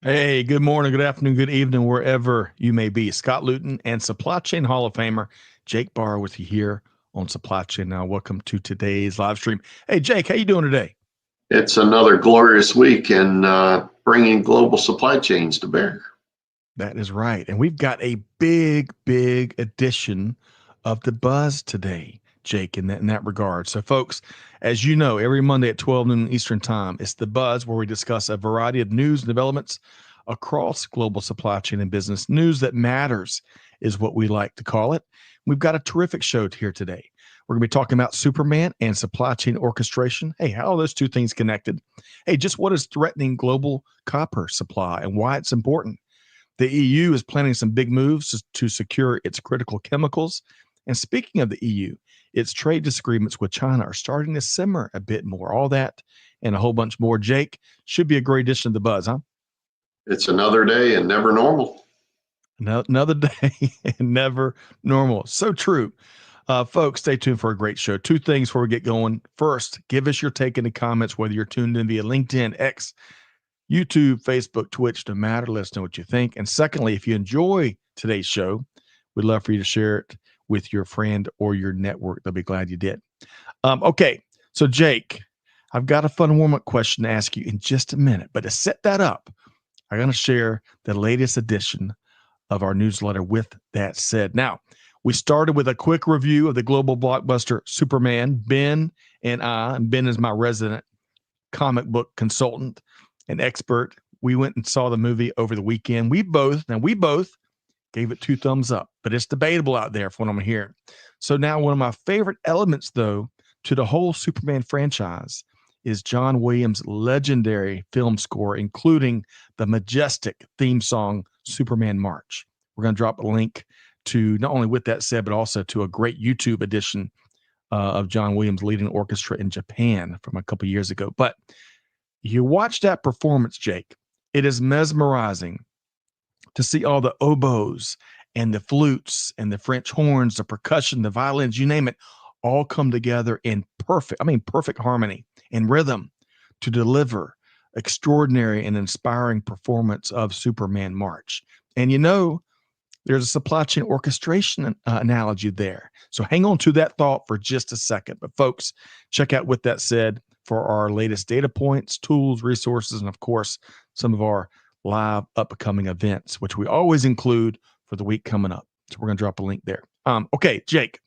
Hey, good morning, good afternoon, good evening, wherever you may be. Scott Luton and Supply Chain Hall of Famer Jake Barr with you here on Supply Chain Now. Welcome to today's live stream. Hey, Jake, how you doing today? It's another glorious week in bringing global supply chains to bear. That is right. And we've got a big edition of the Buzz today, Jake, in that regard. So, folks, as you know, every Monday at 12 noon Eastern Time, it's the Buzz where we discuss a variety of news and developments across global supply chain and business. News that matters is what we like to call it. We've got a terrific show here today. We're going to be talking about Superman and supply chain orchestration. Hey, how are those two things connected? Hey, just what is threatening global copper supply and why it's important? The EU is planning some big moves to secure its critical chemicals. And speaking of the EU, its trade disagreements with China are starting to simmer a bit more. All that and a whole bunch more. Jake, should be a great addition to the Buzz, huh? It's another day and never normal. Another day and never normal. So true. Folks, stay tuned for a great show. Two things before we get going. First, give us your take in the comments, whether you're tuned in via LinkedIn, X, YouTube, Facebook, Twitch, no matter. Let us know what you think. And secondly, if you enjoy today's show, we'd love for you to share it with your friend or your network. They'll be glad you did. Okay, so Jake, I've got a fun warm-up question to ask you in just a minute. But to set that up, I'm going to share the latest edition of our newsletter with that said. Now, we started with a quick review of the global blockbuster Superman. Ben and Ben is my resident comic book consultant and expert. We went and saw the movie over the weekend. We both gave it 2 thumbs up, but it's debatable out there from what I'm hearing. So now one of my favorite elements, though, to the whole Superman franchise is John Williams' legendary film score, including the majestic theme song, Superman March. We're going to drop a link to not only with that said, but also to a great YouTube edition of John Williams leading orchestra in Japan from a couple years ago. But you watch that performance, Jake, it is mesmerizing to see all the oboes and the flutes and the French horns, the percussion, the violins, you name it, all come together in perfect harmony and rhythm to deliver extraordinary and inspiring performance of Superman March. And you know, there's a supply chain orchestration analogy there. So hang on to that thought for just a second. But folks, check out With That Said for our latest data points, tools, resources, and of course, some of our live upcoming events, which we always include for the week coming up. So we're going to drop a link there. Okay, Jake,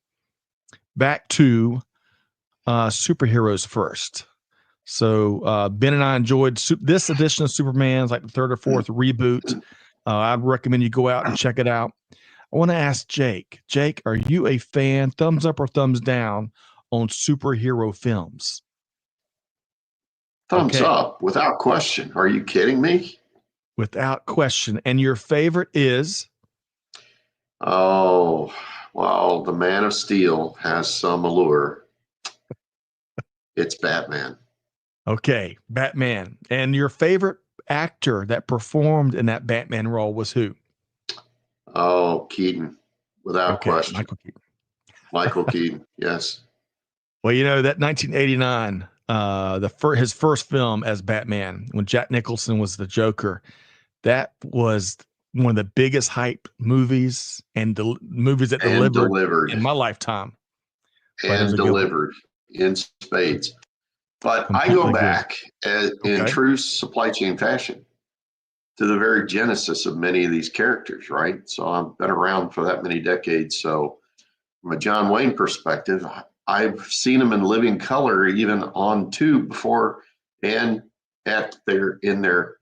back to superheroes first. So Ben and I enjoyed this edition of Superman. It's like the 3rd or 4th reboot. I'd recommend you go out and check it out. I want to ask Jake. Jake, are you a fan, thumbs up or thumbs down, on superhero films? Thumbs up, without question. Are you kidding me? Without question. And your favorite is? Oh, well, the Man of Steel has some allure. It's Batman. Okay, Batman. And your favorite actor that performed in that Batman role was who? Oh, Keaton, without question. Michael Keaton. Michael Keaton, yes. Well, you know, that 1989, his first film as Batman, when Jack Nicholson was the Joker, that was one of the biggest hype movies and movies that delivered in my lifetime. And delivered in spades. But Completely I go back in true supply chain fashion to the very genesis of many of these characters, right? So I've been around for that many decades. So from a John Wayne perspective, I've seen them in living color, even on tube before, and in their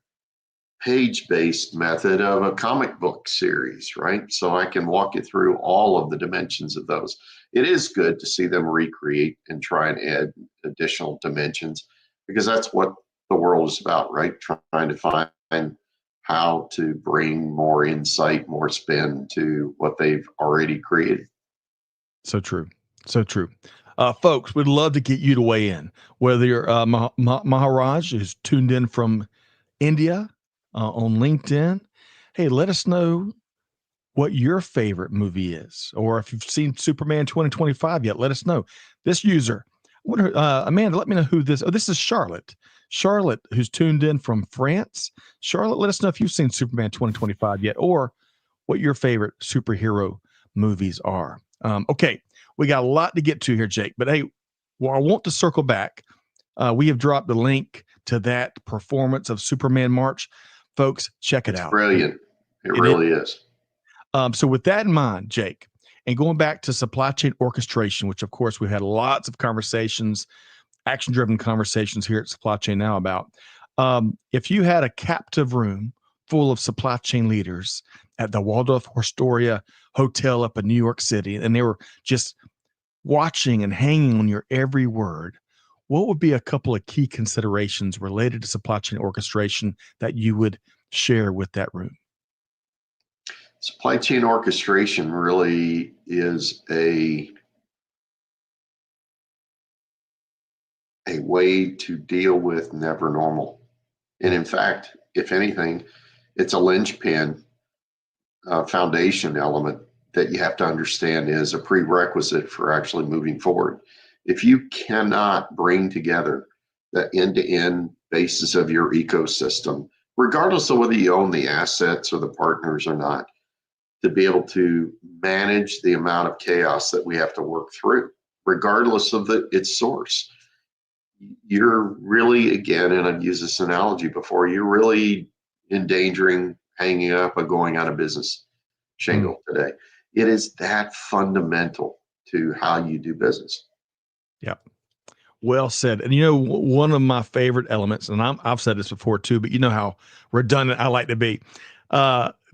page-based method of a comic book series, right? So I can walk you through all of the dimensions of those. It is good to see them recreate and try and add additional dimensions, because that's what the world is about, right? Trying to find how to bring more insight, more spin to what they've already created. So true. So true. Folks, we'd love to get you to weigh in, whether you're Maharaj, who's tuned in from India, on LinkedIn. Hey, let us know what your favorite movie is, or if you've seen Superman 2025 yet, let us know. This user, Amanda, let me know who this. Oh, this is Charlotte. Charlotte, who's tuned in from France. Charlotte, let us know if you've seen Superman 2025 yet, or what your favorite superhero movies are. Okay, we got a lot to get to here, Jake. But hey, well, I want to circle back. We have dropped the link to that performance of Superman March. Folks, check it out. Brilliant. It really is. So with that in mind, Jake, and going back to supply chain orchestration, which of course we've had lots of conversations, action-driven conversations here at Supply Chain Now about, if you had a captive room full of supply chain leaders at the Waldorf Astoria Hotel up in New York City, and they were just watching and hanging on your every word, what would be a couple of key considerations related to supply chain orchestration that you would share with that room? Supply chain orchestration really is a way to deal with never normal. And in fact, if anything, it's a linchpin foundation element that you have to understand is a prerequisite for actually moving forward. If you cannot bring together the end-to-end basis of your ecosystem, regardless of whether you own the assets or the partners or not, to be able to manage the amount of chaos that we have to work through, regardless of its source, you're really, again, and I've used this analogy before, you're really endangering hanging up a going out of business shingle today. It is that fundamental to how you do business. Yep. Well said. And you know, one of my favorite elements, and I've said this before too, but you know how redundant I like to be.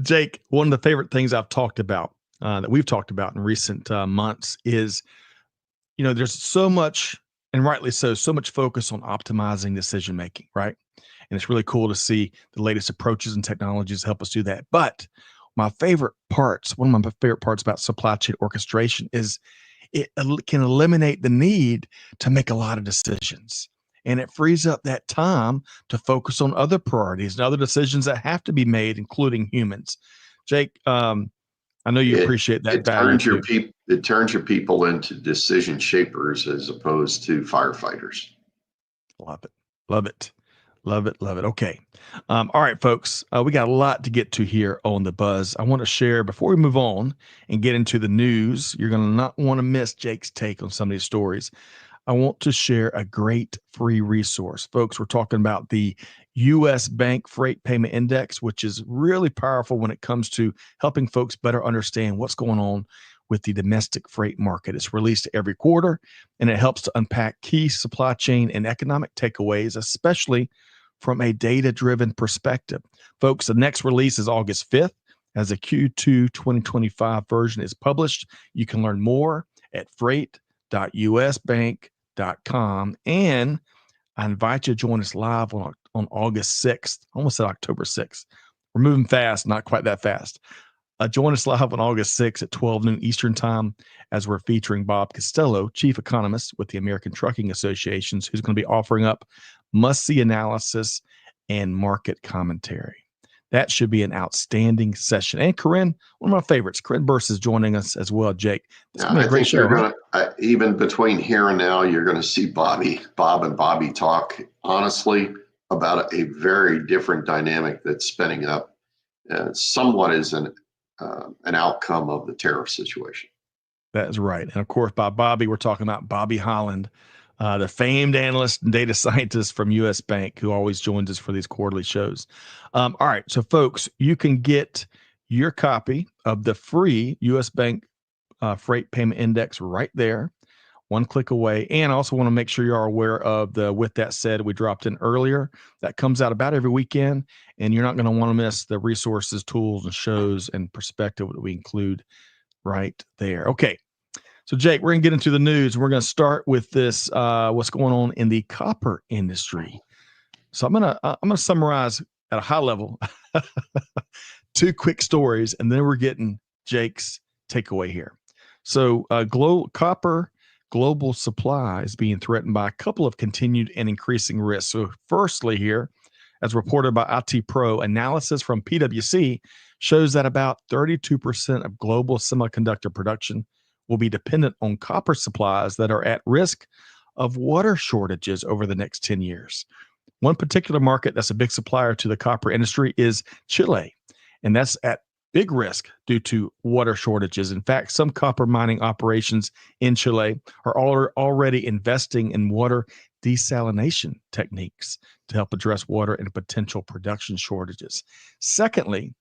Jake, one of the favorite things I've talked about, that we've talked about in recent months is, you know, there's so much, and rightly so much focus on optimizing decision making, right? And it's really cool to see the latest approaches and technologies help us do that. But one of my favorite parts about supply chain orchestration is it can eliminate the need to make a lot of decisions. And it frees up that time to focus on other priorities and other decisions that have to be made, including humans. Jake, I know you appreciate that value too. It turns your people into decision shapers as opposed to firefighters. Love it. Love it. Love it. Love it. Okay. All right, folks. We got a lot to get to here on The Buzz. I want to share, before we move on and get into the news, you're going to not want to miss Jake's take on some of these stories. I want to share a great free resource. Folks, we're talking about the U.S. Bank Freight Payment Index, which is really powerful when it comes to helping folks better understand what's going on with the domestic freight market. It's released every quarter, and it helps to unpack key supply chain and economic takeaways, especially from a data-driven perspective. Folks, the next release is August 5th. As a Q2 2025 version is published, you can learn more at freight.usbank.com. And I invite you to join us live on August 6th. I almost said October 6th. We're moving fast, not quite that fast. Join us live on August 6th at 12 noon Eastern Time, as we're featuring Bob Costello, Chief Economist with the American Trucking Associations, who's going to be offering up must-see analysis and market commentary. That should be an outstanding session. And Corinne, one of my favorites, Corinne Burse, is joining us as well, Jake. It's going to be a great show. Even between here and now, you're going to see Bob and Bobby talk honestly about a very different dynamic that's spinning up, somewhat as an outcome of the tariff situation. That is right. And of course, by Bobby, we're talking about Bobby Holland, the famed analyst and data scientist from U.S. Bank, who always joins us for these quarterly shows. All right. So, folks, you can get your copy of the free U.S. Bank Freight Payment Index right there, one click away. And I also want to make sure you are aware of the With That Said we dropped in earlier. That comes out about every weekend, and you're not going to want to miss the resources, tools, and shows and perspective that we include right there. Okay. So, Jake, we're going to get into the news. We're going to start with this, what's going on in the copper industry. So I'm going to summarize at a high level two quick stories, and then we're getting Jake's takeaway here. So copper global supply is being threatened by a couple of continued and increasing risks. So firstly here, as reported by IT Pro, analysis from PwC shows that about 32% of global semiconductor production will be dependent on copper supplies that are at risk of water shortages over the next 10 years. One particular market that's a big supplier to the copper industry is Chile, and that's at big risk due to water shortages. In fact, some copper mining operations in Chile are already investing in water desalination techniques to help address water and potential production shortages. Secondly,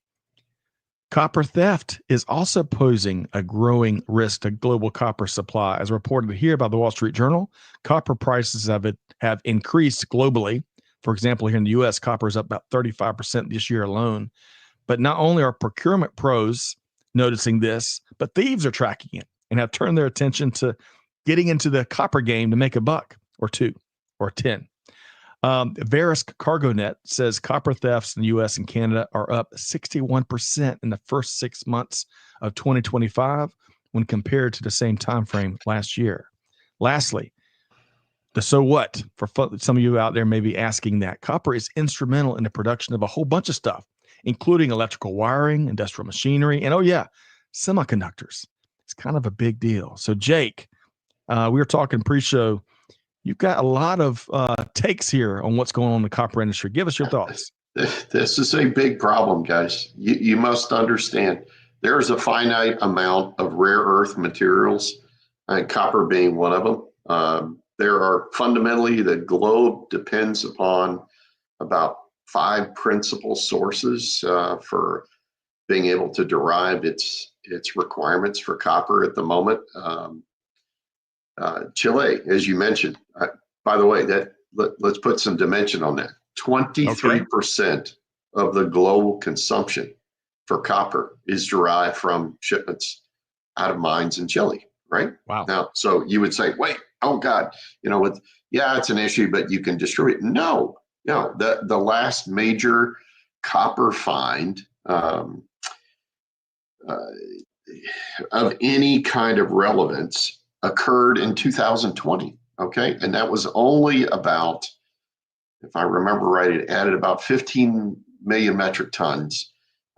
copper theft is also posing a growing risk to global copper supply. As reported here by the Wall Street Journal, copper prices have increased globally. For example, here in the U.S., copper is up about 35% this year alone. But not only are procurement pros noticing this, but thieves are tracking it and have turned their attention to getting into the copper game to make a buck or two or 10. Verisk CargoNet says copper thefts in the U.S. and Canada are up 61% in the first 6 months of 2025 when compared to the same time frame last year. Lastly, the so what, for some of you out there may be asking that, copper is instrumental in the production of a whole bunch of stuff, including electrical wiring, industrial machinery, and semiconductors. It's kind of a big deal. So Jake, we were talking pre-show. You've got a lot of takes here on what's going on in the copper industry. Give us your thoughts. This is a big problem, guys. You must understand there is a finite amount of rare earth materials, and copper being one of them. There are fundamentally, the globe depends upon about 5 principal sources for being able to derive its requirements for copper at the moment. Chile, as you mentioned, by the way, let's put some dimension on that. 23% of the global consumption for copper is derived from shipments out of mines in Chile, right? Wow. Now, so you would say, wait, oh God, it's an issue, but you can distribute. No, the last major copper find of any kind of relevance occurred in 2020, okay? And that was only about, if I remember right, it added about 15 million metric tons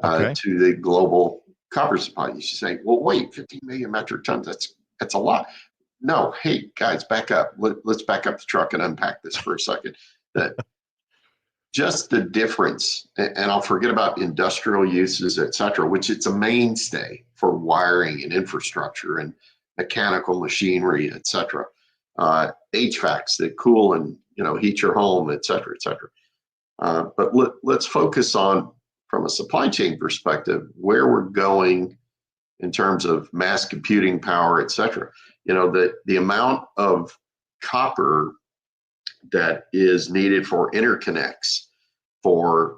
to the global copper supply. You should say, well, wait, 15 million metric tons, that's a lot. No, hey, guys, back up. Let's back up the truck and unpack this for a second. Just the difference, and I'll forget about industrial uses, et cetera, which it's a mainstay for wiring and infrastructure and mechanical machinery, et cetera. HVACs that cool and heat your home, et cetera, et cetera. But let's focus on, from a supply chain perspective, where we're going in terms of mass computing power, et cetera. The amount of copper that is needed for interconnects for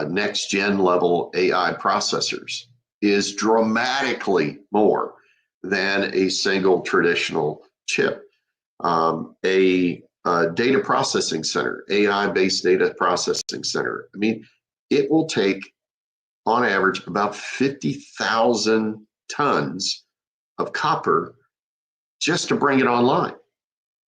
next gen level AI processors is dramatically more than a single traditional chip. A data processing center, AI-based data processing center, it will take, on average, about 50,000 tons of copper just to bring it online.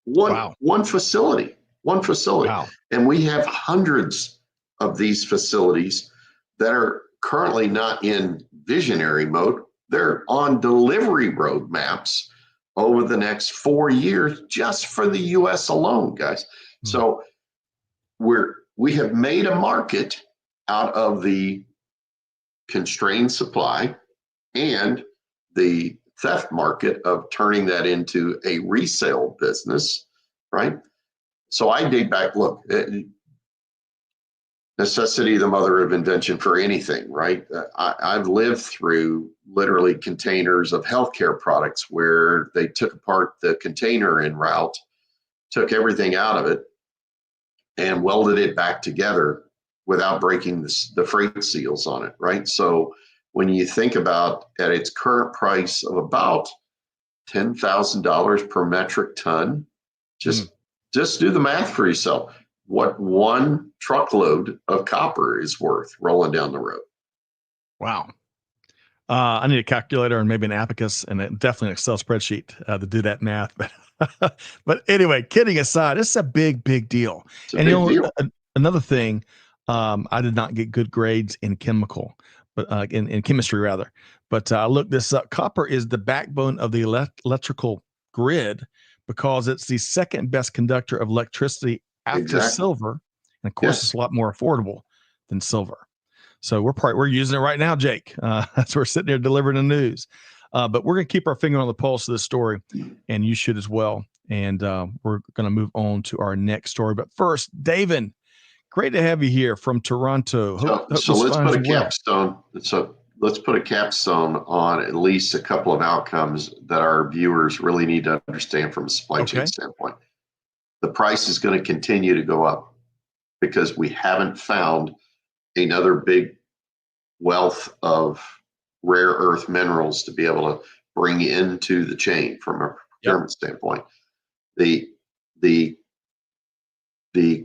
One facility. Wow. And we have hundreds of these facilities that are currently not in visionary mode. They're on delivery roadmaps over the next 4 years just for the US alone, guys. Mm-hmm. So we have made a market out of the constrained supply and the theft market of turning that into a resale business, right? So I dig back, look, necessity, the mother of invention for anything, right? I've lived through literally containers of healthcare products where they took apart the container en route, took everything out of it, and welded it back together without breaking the freight seals on it, right? So when you think about at its current price of about $10,000 per metric ton, just do the math for yourself. What one truckload of copper is worth rolling down the road. Wow. I need a calculator and maybe an abacus and definitely an Excel spreadsheet to do that math. But anyway, kidding aside, it's a big deal. It's a big deal. Another thing, I did not get good grades in chemical, but in chemistry rather. But I looked this up. Copper is the backbone of the electrical grid because it's the second best conductor of electricity after silver. And of course, it's a lot more affordable than silver. So we're using it right now, Jake. That's we're sitting there delivering the news. But we're going to keep our finger on the pulse of this story, and you should as well. And we're going to move on to our next story. But first, David, great to have you here from Toronto. So let's put a capstone. So let's put a capstone on at least a couple of outcomes that our viewers really need to understand from a supply chain standpoint. The price is going to continue to go up because we haven't found another big wealth of rare earth minerals to be able to bring into the chain from a procurement standpoint. The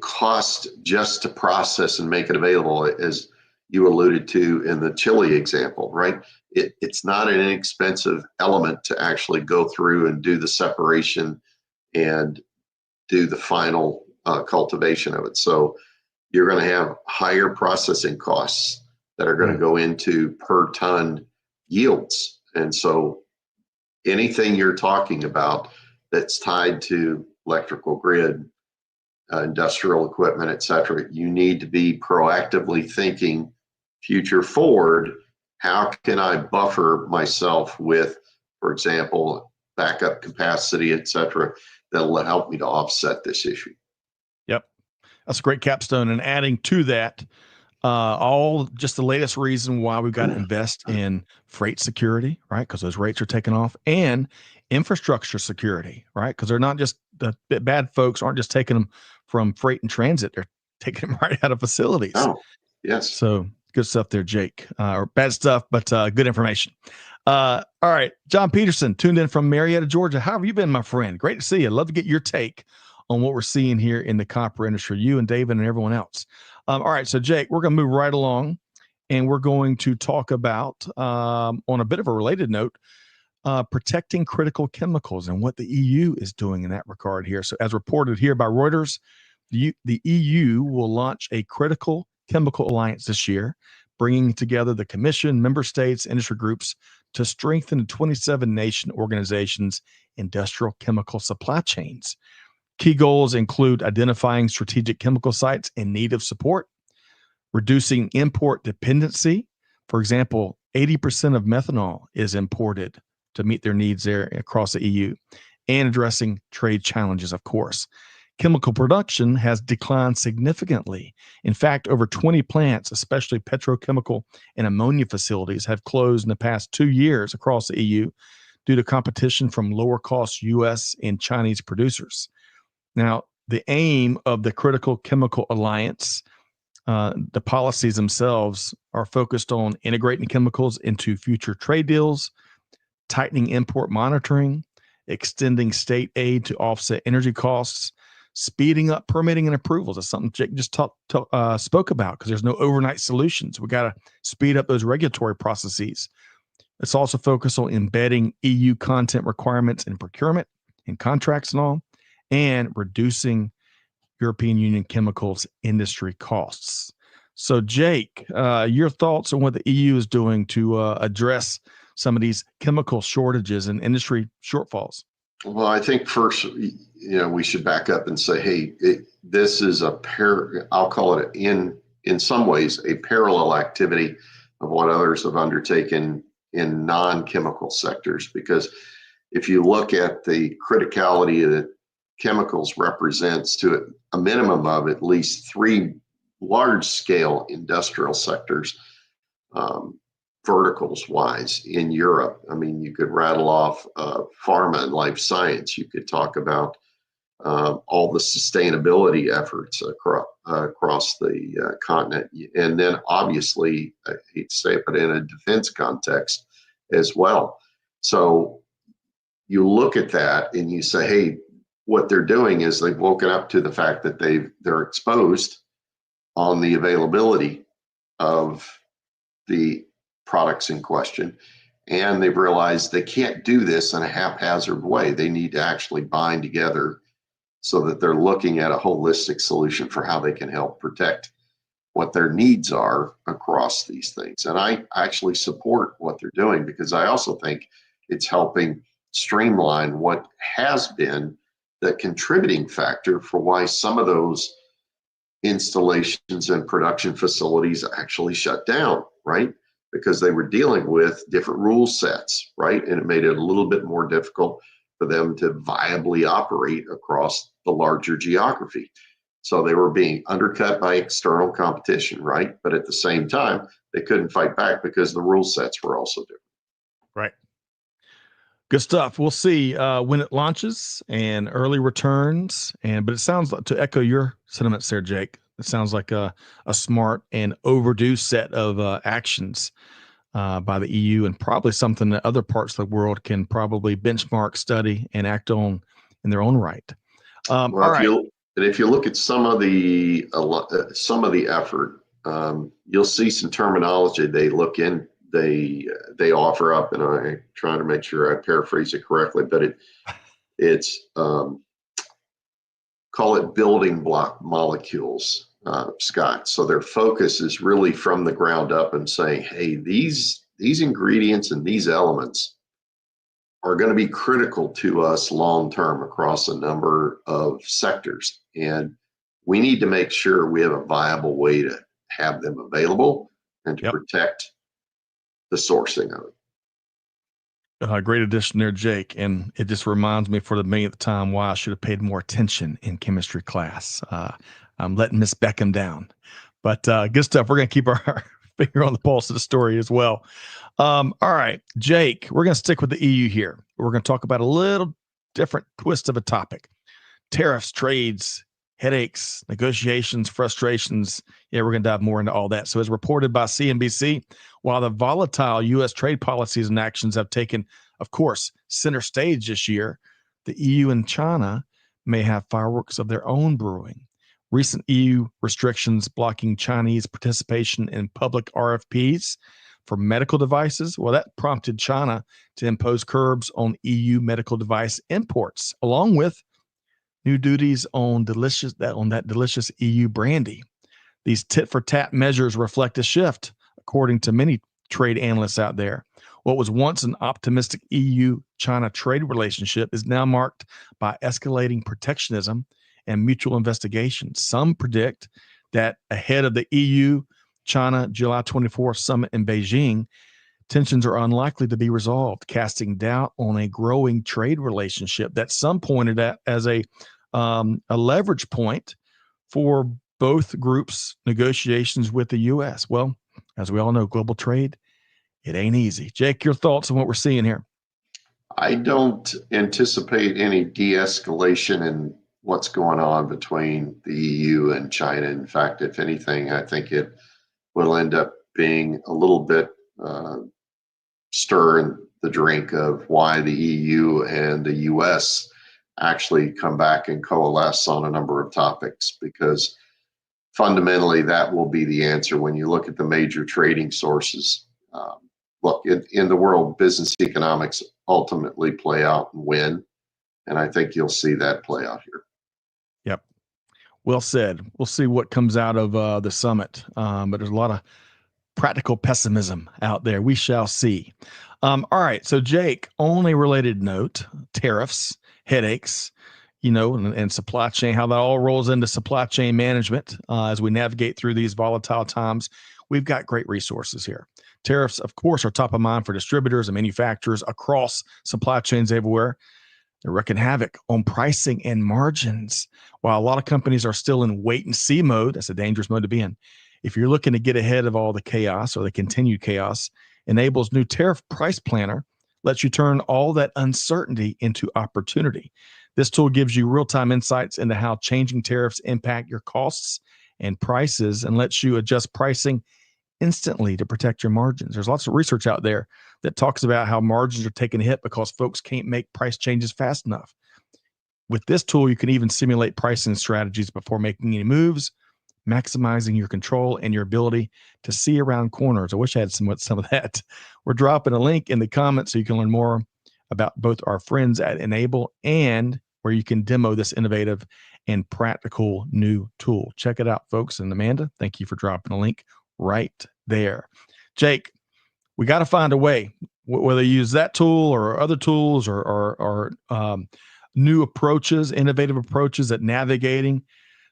cost just to process and make it available, as you alluded to in the chili example, right? It's not an inexpensive element to actually go through and do the separation and do the final cultivation of it. So you're going to have higher processing costs that are going to go into per ton yields. And so anything you're talking about that's tied to electrical grid, industrial equipment, et cetera, you need to be proactively thinking future forward. How can I buffer myself with, for example, backup capacity, et cetera, that'll help me to offset this issue? Yep. That's a great capstone. And adding to that, all just the latest reason why we've got to invest in freight security, right? Because those rates are taking off, and infrastructure security, right? Because they're not just the bad folks aren't just taking them from freight and transit; they're taking them right out of facilities. Oh, yes. So good stuff there, Jake. Or bad stuff, but good information. All right, John Peterson tuned in from Marietta, Georgia. How have you been, my friend? Great to see you. Love to get your take on what we're seeing here in the copper industry, you and David and everyone else. All right, so Jake, we're going to move right along, and we're going to talk about, on a bit of a related note, protecting critical chemicals and what the EU is doing in that regard here. So as reported here by Reuters, the EU will launch a critical chemical alliance this year, bringing together the Commission, member states, industry groups to strengthen the 27 nation organizations' industrial chemical supply chains. Key goals include identifying strategic chemical sites in need of support, reducing import dependency. For example, 80% of methanol is imported to meet their needs there across the EU, and addressing trade challenges, of course. Chemical production has declined significantly. In fact, over 20 plants, especially petrochemical and ammonia facilities, have closed in the past 2 years across the EU due to competition from lower-cost U.S. and Chinese producers. Now, the aim of the Critical Chemical Alliance, the policies themselves are focused on integrating chemicals into future trade deals, tightening import monitoring, extending state aid to offset energy costs, speeding up permitting and approvals. That's something Jake just spoke about, because there's no overnight solutions. We got to speed up those regulatory processes. It's also focused on embedding EU content requirements in procurement and contracts and all, and reducing European Union chemicals industry costs. So, Jake, your thoughts on what the EU is doing to address some of these chemical shortages and industry shortfalls? Well, I think first, we should back up and say, hey, this is I'll call it in some ways a parallel activity of what others have undertaken in non-chemical sectors. Because if you look at the criticality that chemicals represents to a minimum of at least 3 large-scale industrial sectors, verticals wise in Europe. I mean, you could rattle off pharma and life science. You could talk about all the sustainability efforts across the continent. And then obviously, I hate to say it, but in a defense context as well. So you look at that and you say, hey, what they're doing is they've woken up to the fact that they're exposed on the availability of the products in question, and they've realized they can't do this in a haphazard way. They need to actually bind together so that they're looking at a holistic solution for how they can help protect what their needs are across these things. And I actually support what they're doing, because I also think it's helping streamline what has been the contributing factor for why some of those installations and production facilities actually shut down, right? Because they were dealing with different rule sets, right? And it made it a little bit more difficult for them to viably operate across the larger geography. So they were being undercut by external competition, right? But at the same time, they couldn't fight back because the rule sets were also different. Right. Good stuff. We'll see when it launches and early returns. But it sounds like, to echo your sentiments there, Jake, it sounds like a smart and overdue set of actions by the EU, and probably something that other parts of the world can probably benchmark, study, and act on in their own right. Well, all right. if you look at some of the effort, you'll see some terminology they offer up, and I'm trying to make sure I paraphrase it correctly, but it's call it building block molecules, Scott. So their focus is really from the ground up and saying, hey, these ingredients and these elements are going to be critical to us long term across a number of sectors. And we need to make sure we have a viable way to have them available and to protect the sourcing of it. Great addition there, Jake. And it just reminds me for the millionth time why I should have paid more attention in chemistry class. I'm letting Miss Beckham down. But good stuff. We're going to keep our finger on the pulse of the story as well. All right, Jake, we're going to stick with the EU here. We're going to talk about a little different twist of a topic. Tariffs, trades, headaches, negotiations, frustrations. Yeah, we're going to dive more into all that. So as reported by CNBC, while the volatile U.S. trade policies and actions have taken, of course, center stage this year, the EU and China may have fireworks of their own brewing. Recent EU restrictions blocking Chinese participation in public RFPs for medical devices, well, that prompted China to impose curbs on EU medical device imports, along with new duties on that delicious EU brandy. These tit-for-tat measures reflect a shift, according to many trade analysts out there. What was once an optimistic EU-China trade relationship is now marked by escalating protectionism and mutual investigation. Some predict that ahead of the EU-China July 24th summit in Beijing, tensions are unlikely to be resolved, casting doubt on a growing trade relationship that some pointed at as a leverage point for both groups' negotiations with the U.S. Well, as we all know, global trade, it ain't easy. Jake, your thoughts on what we're seeing here? I don't anticipate any de-escalation in what's going on between the EU and China. In fact, if anything, I think it will end up being a little bit stir in the drink of why the EU and the US actually come back and coalesce on a number of topics, because fundamentally that will be the answer when you look at the major trading sources. Look, in the world, business economics ultimately play out and win, and I think you'll see that play out here. Yep. Well said. We'll see what comes out of the summit, but there's a lot of practical pessimism out there. We shall see. All right. So, Jake, on a related note, tariffs, headaches, and supply chain, how that all rolls into supply chain management as we navigate through these volatile times. We've got great resources here. Tariffs, of course, are top of mind for distributors and manufacturers across supply chains everywhere. They're wreaking havoc on pricing and margins. While a lot of companies are still in wait and see mode, that's a dangerous mode to be in. If you're looking to get ahead of all the chaos or the continued chaos, Enable's new tariff price planner lets you turn all that uncertainty into opportunity. This tool gives you real-time insights into how changing tariffs impact your costs and prices, and lets you adjust pricing instantly to protect your margins. There's lots of research out there that talks about how margins are taking a hit because folks can't make price changes fast enough. With this tool, you can even simulate pricing strategies before making any moves, maximizing your control and your ability to see around corners. I wish I had some of that. We're dropping a link in the comments so you can learn more about both our friends at Enable and where you can demo this innovative and practical new tool. Check it out, folks. And Amanda, thank you for dropping a link right there. Jake, we got to find a way, whether you use that tool or other tools or new approaches, innovative approaches at navigating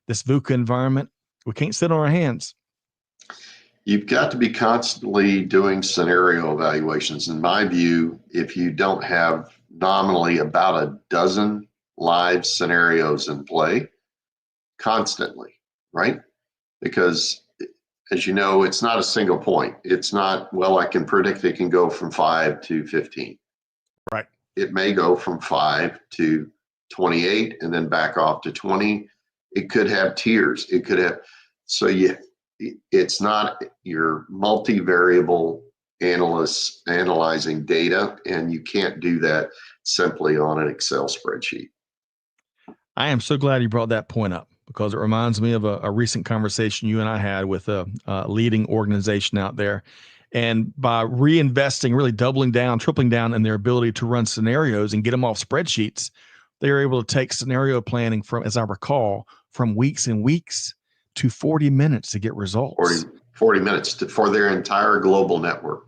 this VUCA environment. We can't sit on our hands. You've got to be constantly doing scenario evaluations. In my view, if you don't have nominally about a dozen live scenarios in play constantly, right? Because as you know, it's not a single point. It's not, well, I can predict it can go from 5 to 15. Right. It may go from 5 to 28 and then back off to 20. It could have tiers. It could have, so it's not your multivariable analysts analyzing data, and you can't do that simply on an Excel spreadsheet. I am so glad you brought that point up, because it reminds me of a recent conversation you and I had with a leading organization out there. And by reinvesting, really doubling down, tripling down in their ability to run scenarios and get them off spreadsheets, they were able to take scenario planning from, as I recall, from weeks and weeks to 40 minutes to get results. 40 minutes for their entire global network.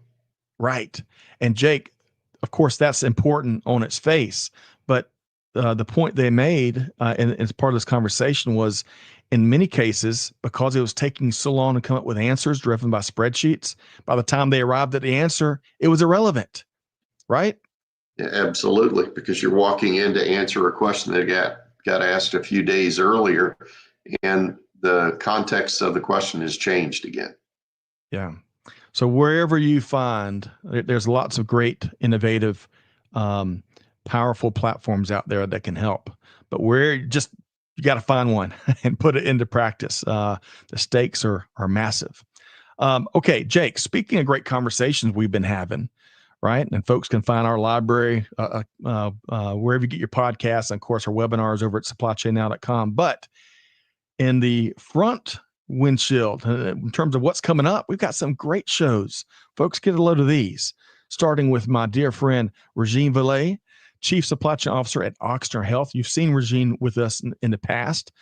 Right. And Jake, of course, that's important on its face, but the point they made, and as part of this conversation, was in many cases, because it was taking so long to come up with answers driven by spreadsheets, by the time they arrived at the answer, it was irrelevant, right? Yeah, absolutely, because you're walking in to answer a question that got asked a few days earlier, and the context of the question has changed again. Yeah. So wherever you find, there's lots of great, innovative, powerful platforms out there that can help. But you got to find one and put it into practice. The stakes are massive. Okay, Jake, speaking of great conversations we've been having, right? And folks can find our library wherever you get your podcasts, and of course our webinars over at supplychainnow.com. But in the front windshield, in terms of what's coming up, we've got some great shows. Folks, get a load of these, starting with my dear friend Regine Valet, Chief Supply Chain Officer at Oxner Health. You've seen Regine with us in the past.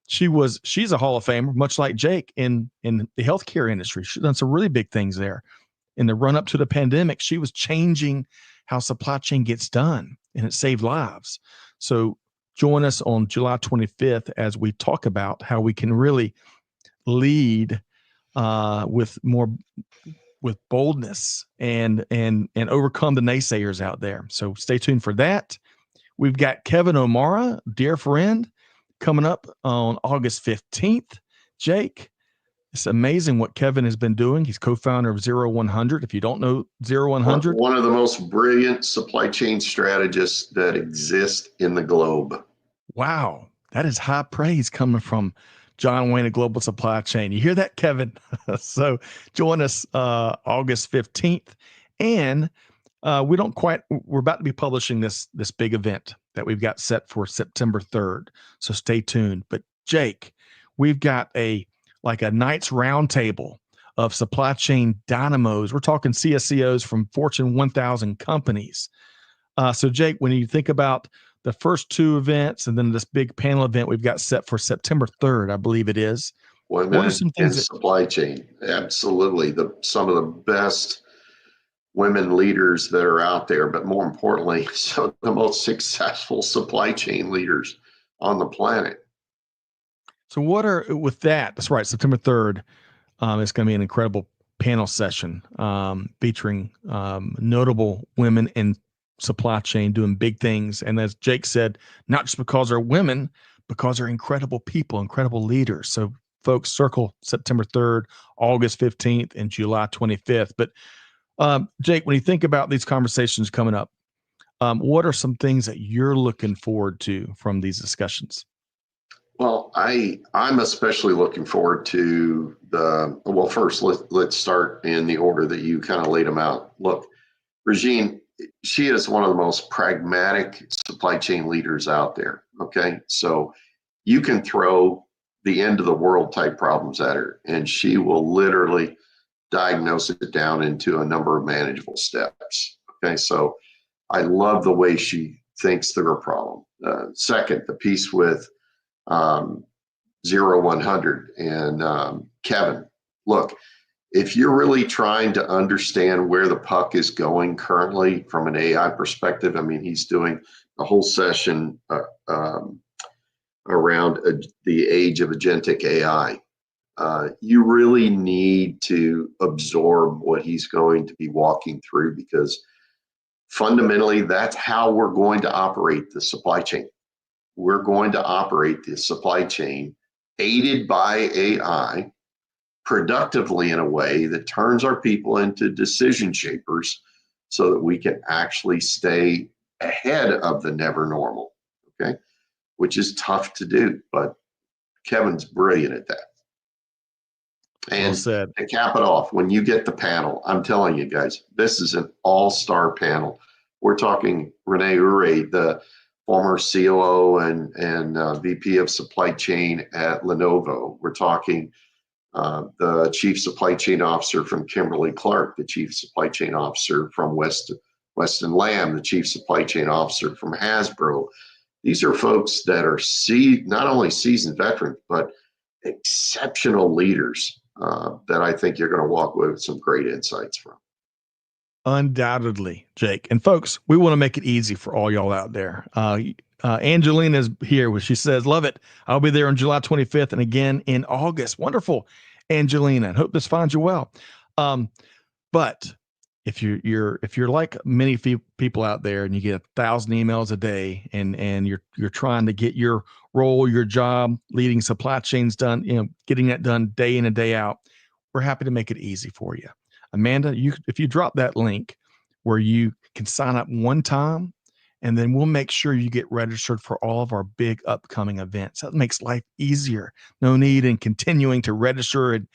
She's a Hall of Famer, much like Jake, in the healthcare industry. She's done some really big things there. In the run up to the pandemic, she was changing how supply chain gets done, and it saved lives. So join us on July 25th as we talk about how we can really lead with boldness and overcome the naysayers out there. So stay tuned for that. We've got Kevin O'Mara, dear friend, coming up on August 15th. Jake, it's amazing what Kevin has been doing. He's co-founder of 0100. If you don't know 0100, one of the most brilliant supply chain strategists that exist in the globe. Wow, that is high praise coming from John Wayne at Global Supply Chain. You hear that, Kevin? So join us August 15th. And we're about to be publishing this big event that we've got set for September 3rd. So stay tuned. But Jake, we've got a Knights Roundtable of supply chain dynamos. We're talking CSCOs from Fortune 1000 companies. So Jake, when you think about the first two events and then this big panel event we've got set for September 3rd, I believe it is. Women what are some things in supply chain? Absolutely. Some of the best women leaders that are out there, but more importantly, some of the most successful supply chain leaders on the planet. So with that, that's right, September 3rd, it's going to be an incredible panel session featuring notable women in supply chain doing big things. And as Jake said, not just because they're women, because they're incredible people, incredible leaders. So folks, circle September 3rd, August 15th, and July 25th. But Jake, when you think about these conversations coming up, what are some things that you're looking forward to from these discussions? Well, I'm especially looking forward to first, let's start in the order that you kind of laid them out. Look, Regine, she is one of the most pragmatic supply chain leaders out there. Okay. So you can throw the end of the world type problems at her, and she will literally diagnose it down into a number of manageable steps. Okay. So I love the way she thinks through a problem. Second, the piece with 0100 and Kevin, look, if you're really trying to understand where the puck is going currently from an AI perspective, I mean, he's doing a whole session around the age of agentic AI. you really need to absorb what he's going to be walking through, because fundamentally, that's how we're going to operate the supply chain. We're going to operate the supply chain aided by AI productively in a way that turns our people into decision shapers so that we can actually stay ahead of the never normal, okay? Which is tough to do, but Kevin's brilliant at that. Well And said. to cap it off, when you get the panel, I'm telling you guys, this is an all-star panel. We're talking Renee Ure, the former COO and VP of supply chain at Lenovo. We're talking the chief supply chain officer from Kimberly-Clark, the chief supply chain officer from Weston Lamb, the chief supply chain officer from Hasbro. These are folks that are not only seasoned veterans, but exceptional leaders that I think you're going to walk away with some great insights from. Undoubtedly, Jake. And folks, we want to make it easy for all y'all out there. Angelina is here. She says, love it. I'll be there on July 25th and again in August. Wonderful, Angelina. And hope this finds you well. But if you're like many people out there and you get 1,000 emails a day and you're trying to get your role, your job, leading supply chains done, getting that done day in and day out, we're happy to make it easy for you. Amanda, if you drop that link where you can sign up one time, and then we'll make sure you get registered for all of our big upcoming events. That makes life easier. No need in continuing to register and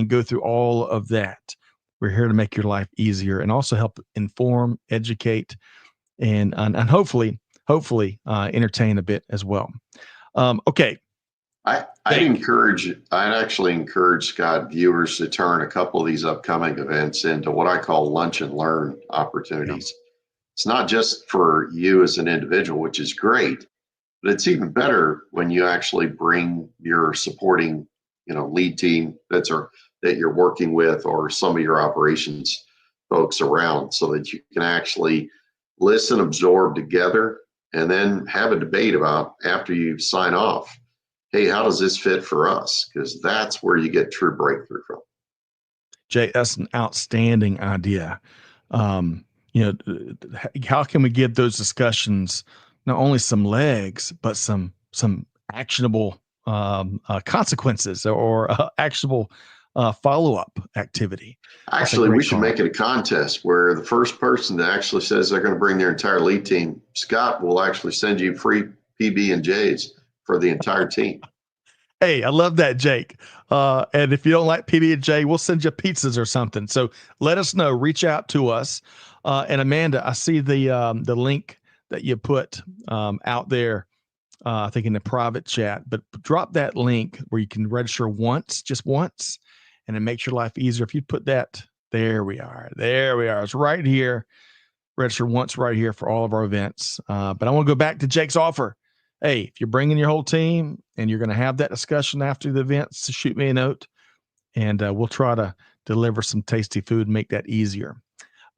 go through all of that. We're here to make your life easier and also help inform, educate, and hopefully entertain a bit as well. Okay. I'd actually encourage, Scott, viewers to turn a couple of these upcoming events into what I call lunch and learn opportunities. Yeah. It's not just for you as an individual, which is great, but it's even better when you actually bring your supporting, lead team that you're working with, or some of your operations folks around, so that you can actually listen, absorb together, and then have a debate about, after you sign off, hey, how does this fit for us? Because that's where you get true breakthrough from. Jay, that's an outstanding idea. How can we give those discussions not only some legs, but some actionable consequences or actionable follow-up activity? Actually, we should make it a contest where the first person that actually says they're going to bring their entire lead team, Scott will actually send you free PB&Js for the entire team. Hey, I love that, Jake. And if you don't like PB&J, we'll send you pizzas or something. So let us know. Reach out to us. And Amanda, I see the link that you put out there, I think in the private chat. But drop that link where you can register just once, and it makes your life easier. If you put that, there we are. It's right here. Register once right here for all of our events. But I want to go back to Jake's offer. Hey, if you're bringing your whole team and you're going to have that discussion after the events, shoot me a note, and we'll try to deliver some tasty food and make that easier.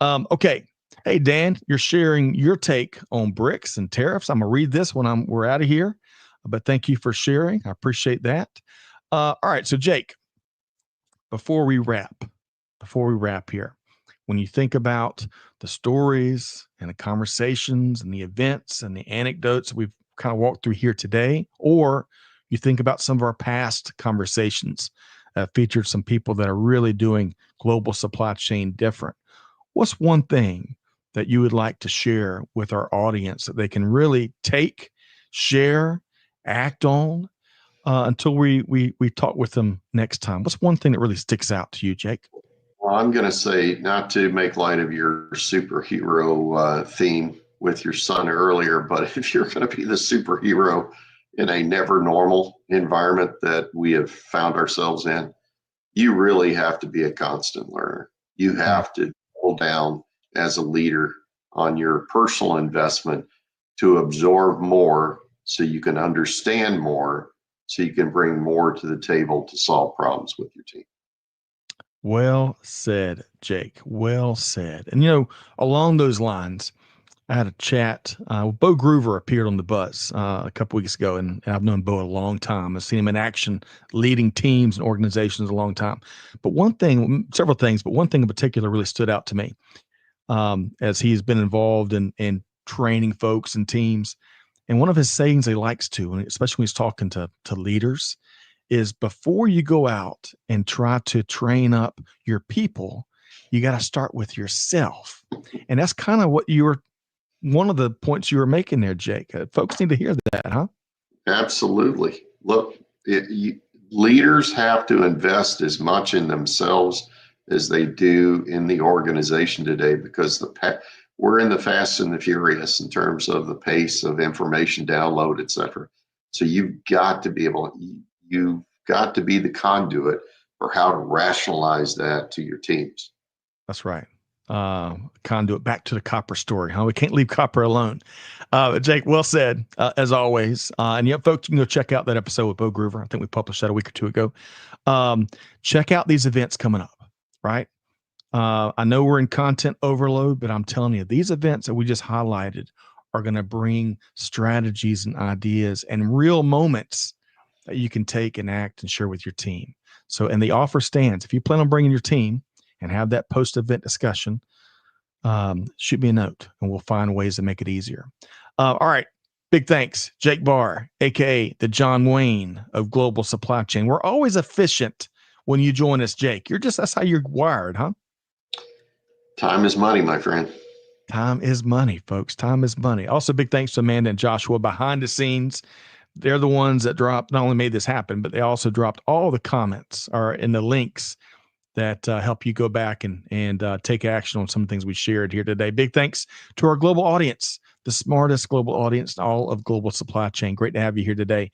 Okay. Hey, Dan, you're sharing your take on BRICS and tariffs. I'm going to read this when we're out of here, but thank you for sharing. I appreciate that. All right. So, Jake, before we wrap here, when you think about the stories and the conversations and the events and the anecdotes we've kind of walked through here today, or you think about some of our past conversations featured some people that are really doing global supply chain different, what's one thing that you would like to share with our audience that they can really take, share, act on until we talk with them next time? What's one thing that really sticks out to you, Jake? Well, I'm going to say, not to make light of your superhero theme with your son earlier, but if you're going to be the superhero in a never normal environment that we have found ourselves in, you really have to be a constant learner. You have to hold down as a leader on your personal investment to absorb more so you can understand more, so you can bring more to the table to solve problems with your team. Well said, Jake. Well said. And, along those lines, I had a chat. Bo Groover appeared on the Buzz a couple weeks ago, and I've known Bo a long time. I've seen him in action, leading teams and organizations a long time. But several things, but one thing in particular really stood out to me as he's been involved in training folks and teams. And one of his sayings he likes to, and especially when he's talking to leaders, is before you go out and try to train up your people, you got to start with yourself. And that's kind of what one of the points you were making there, Jake. Folks need to hear that, huh? Absolutely. Look, leaders have to invest as much in themselves as they do in the organization today, because we're in the fast and the furious in terms of the pace of information download, et cetera. So you've got to be the conduit for how to rationalize that to your teams. That's right. Conduit, back to the copper story, huh? We can't leave copper alone. Jake, well said, as always. And yeah, folks, you can go check out that episode with Bo Groover. I think we published that a week or two ago. Check out these events coming up, right? I know we're in content overload, but I'm telling you, these events that we just highlighted are going to bring strategies and ideas and real moments that you can take and act and share with your team. So, and the offer stands. If you plan on bringing your team and have that post-event discussion, shoot me a note and we'll find ways to make it easier. All right. Big thanks, Jake Barr, aka the John Wayne of global supply chain. We're always efficient when you join us, Jake. That's how you're wired, huh? Time is money, my friend. Time is money, folks. Time is money. Also, big thanks to Amanda and Joshua behind the scenes. They're the ones that not only made this happen, but they also dropped all the comments or in the links that help you go back and take action on some of the things we shared here today. Big thanks to our global audience, the smartest global audience in all of global supply chain. Great to have you here today.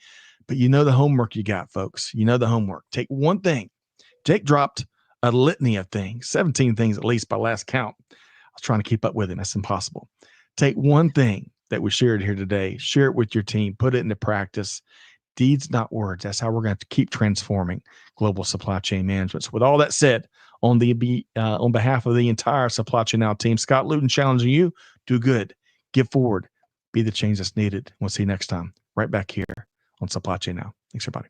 But you know the homework you got, folks. You know the homework. Take one thing. Jake dropped a litany of things, 17 things at least by last count. I was trying to keep up with him. That's impossible. Take one thing that we shared here today, share it with your team, put it into practice. Deeds, not words. That's how we're going to keep transforming global supply chain management. So with all that said, on behalf of the entire Supply Chain Now team, Scott Luton challenging you, do good, give forward, be the change that's needed. We'll see you next time, right back here on Supply Chain Now. Thanks, everybody.